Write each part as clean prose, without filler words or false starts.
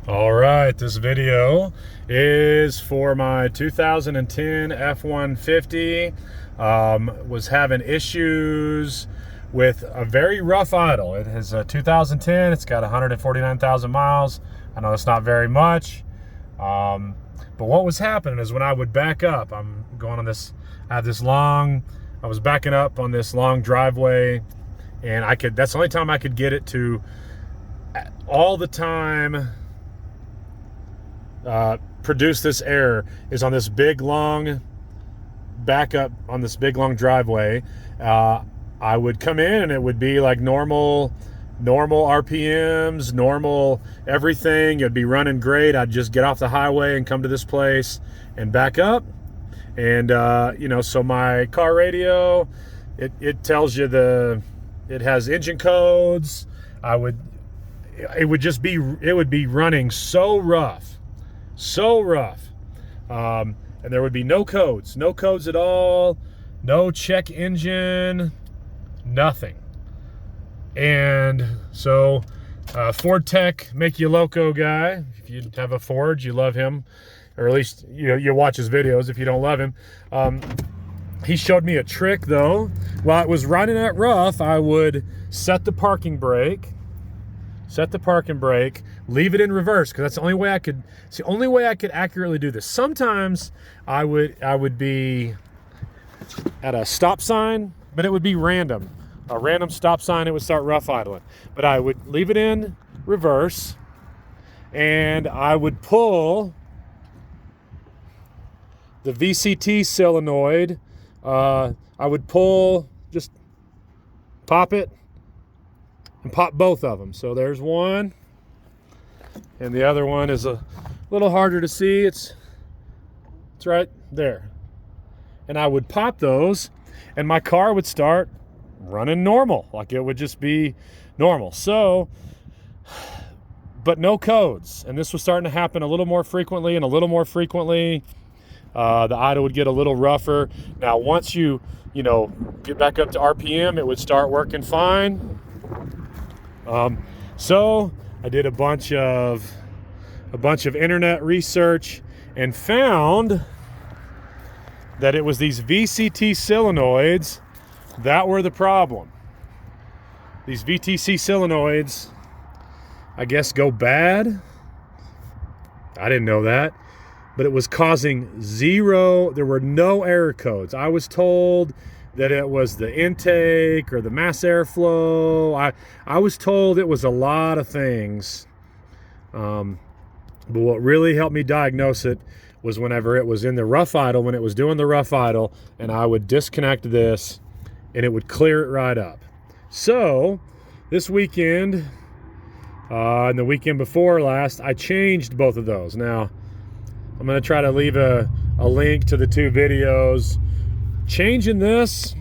All right, this video is for my 2010 F150. Was having issues with a very rough idle. It is a 2010, it's got 149,000 miles. I know it's not very much, but what was happening is when I would back up, I was backing up on this long driveway, and that's the only time I could get it to all the time produce this error is on this big long backup on this big long driveway. I would come in and it would be like normal RPMs, normal everything. It'd be running great. I'd just get off the highway and come to this place and back up. And so my car radio, it tells you it has engine codes. It would be running so rough. And there would be no codes at all, no check engine, nothing. And so Ford Tech Make You Loco guy, if you have a Ford, you love him, or at least you watch his videos if you don't love him. He showed me a trick though. While it was running that rough, I would set the parking brake, leave it in reverse, because that's the only way I could accurately do this. Sometimes I would be at a stop sign, but it would be random. A random stop sign, it would start rough idling. But I would leave it in reverse, and I would pull the VCT solenoid. I would just pop it, and pop both of them. So there's one, and the other one is a little harder to see. It's right there. And I would pop those, and my car would start running normal, like it would just be normal. So, but no codes. And this was starting to happen a little more frequently. The idle would get a little rougher. Now, once you get back up to RPM, it would start working fine. So I did a bunch of internet research and found that it was these VCT solenoids that were the problem. These VTC solenoids, I guess, go bad. I didn't know that, but it was causing there were no error codes. I was told that it was the intake or the mass airflow. I was told it was a lot of things. But what really helped me diagnose it was whenever it was in the rough idle, when it was doing the rough idle, and I would disconnect this and it would clear it right up. So this weekend and the weekend before last, I changed both of those. Now I'm going to try to leave a link to the two videos. Changing this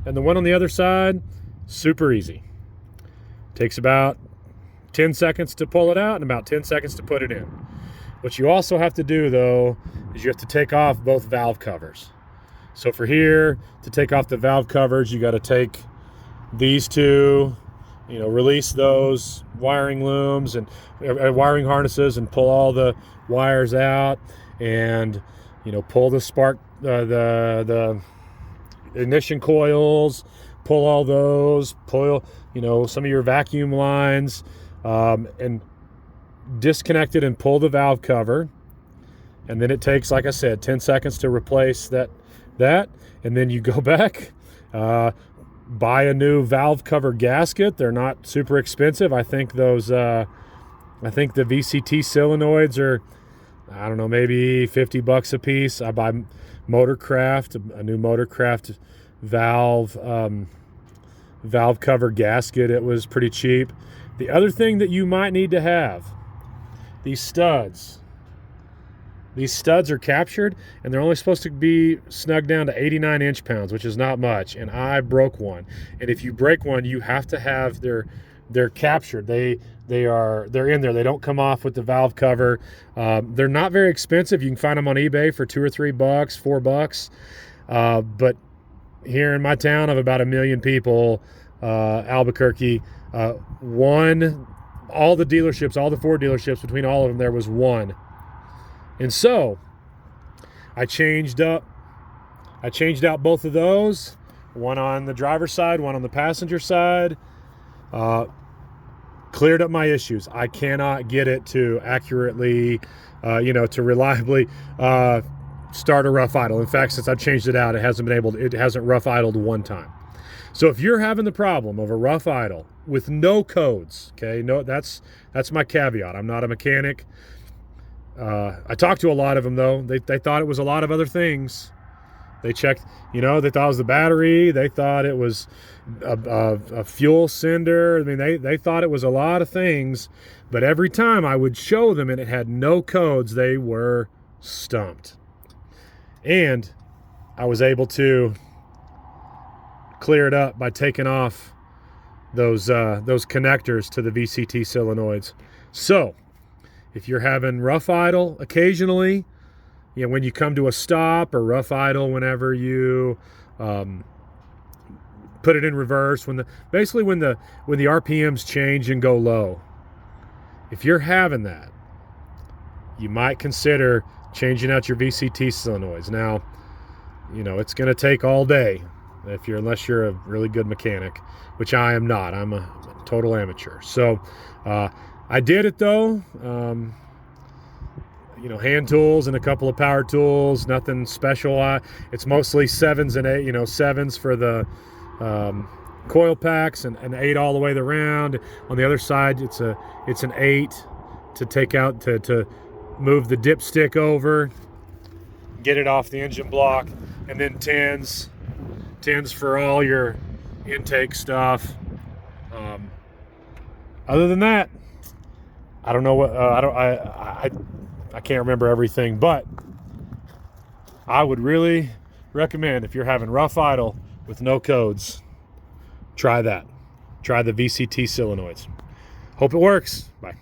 and the one on the other side, super easy. Takes about 10 seconds to pull it out and about 10 seconds to put it in. What you also have to do though is you have to take off both valve covers. So for here, to take off the valve covers, you got to take these two, release those wiring looms and wiring harnesses and pull all the wires out, and pull the spark, the ignition coils, pull all those, pull some of your vacuum lines, and disconnect it and pull the valve cover. And then it takes, like I said, 10 seconds to replace that, and then you go back, buy a new valve cover gasket. They're not super expensive. I think the VCT solenoids are, I don't know, maybe $50 a piece. I buy Motorcraft, a new Motorcraft valve cover gasket. It was pretty cheap. The other thing that you might need to have, these studs. These studs are captured, and they're only supposed to be snugged down to 89 inch-pounds, which is not much, and I broke one. And if you break one, you have to have they're captured. They're in there. They don't come off with the valve cover. They're not very expensive. You can find them on eBay for $2 or $3, $4. But here in my town of about 1 million people, Albuquerque, one all the dealerships, all the Ford dealerships, between all of them, there was one. And so I changed out both of those, one on the driver's side, one on the passenger side. Cleared up my issues. I cannot get it to accurately, to reliably start a rough idle. In fact, since I've changed it out, it hasn't rough idled one time. So if you're having the problem of a rough idle with no codes, okay, no, that's my caveat. I'm not a mechanic. I talked to a lot of them though. They thought it was a lot of other things. They checked, they thought it was the battery. They thought it was a fuel sender. I mean, they thought it was a lot of things. But every time I would show them and it had no codes, they were stumped. And I was able to clear it up by taking off those connectors to the VCT solenoids. So if you're having rough idle occasionally, when you come to a stop, or rough idle whenever you put it in reverse, when the RPMs change and go low, if you're having that, you might consider changing out your VCT solenoids. Now, it's going to take all day unless you're a really good mechanic, which I am not. I'm a total amateur. So I did it though. Hand tools and a couple of power tools, nothing special. It's mostly 7s and 8, 7s for the coil packs and 8 all the way around. On the other side, it's an 8 to take out, to move the dipstick over, get it off the engine block, and then 10s for all your intake stuff. Other than that, I don't know what, I can't remember everything, but I would really recommend, if you're having rough idle with no codes, try that. Try the VCT solenoids. Hope it works. Bye.